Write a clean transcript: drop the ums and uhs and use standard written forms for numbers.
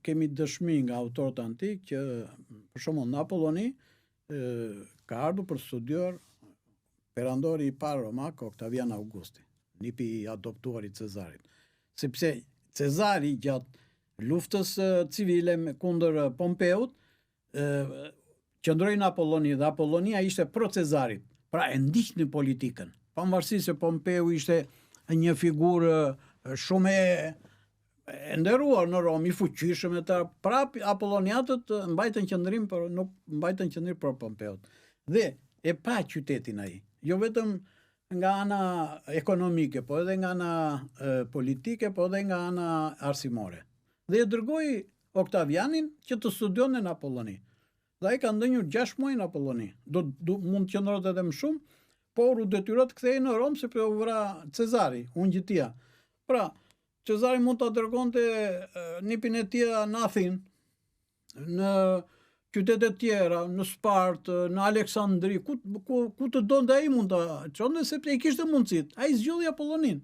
kemi dëshmi nga autorët antik që për shembull në Apolloni ka ardhur për studiuar perandori i parë romak Octavian Augusti, nipi i adoptuar i Cezarit. Sepse Cezari gjatë luftës civile kundër Pompeut qëndroi në Apolloni dhe Apollonia ishte pro Cezarit, pra e ndiqni politikën. Pavarësisht se Pompeu ishte një figurë shumë e nderuar në Rom, i fuqishëm e ta, prap Apolloniatët mbajtën qendrim për nuk mbajtën qendrim për Pompeut. Dhe e pa qytetin ai, jo vetëm nga ana ekonomike, po edhe nga ana politike, po edhe nga ana arsimore. Dhe e dërgoi Octavianin që të studionte në Apolloni. Dhe ai ka ndënjur 6 muaj në Apolloni. Mund të qëndrohet edhe më shumë, por u detyrohet të kthehej në Rom sepse u vra Cezari, ungjittia. Pra, Cezari mund ta dërgonte nipin e tij në Athinë, në qytete tjera, në Spartë, në Aleksandri, ku të donte ai mund ta çonte sepse i kishte mundësitë. Ai zgjodhi Apollonin.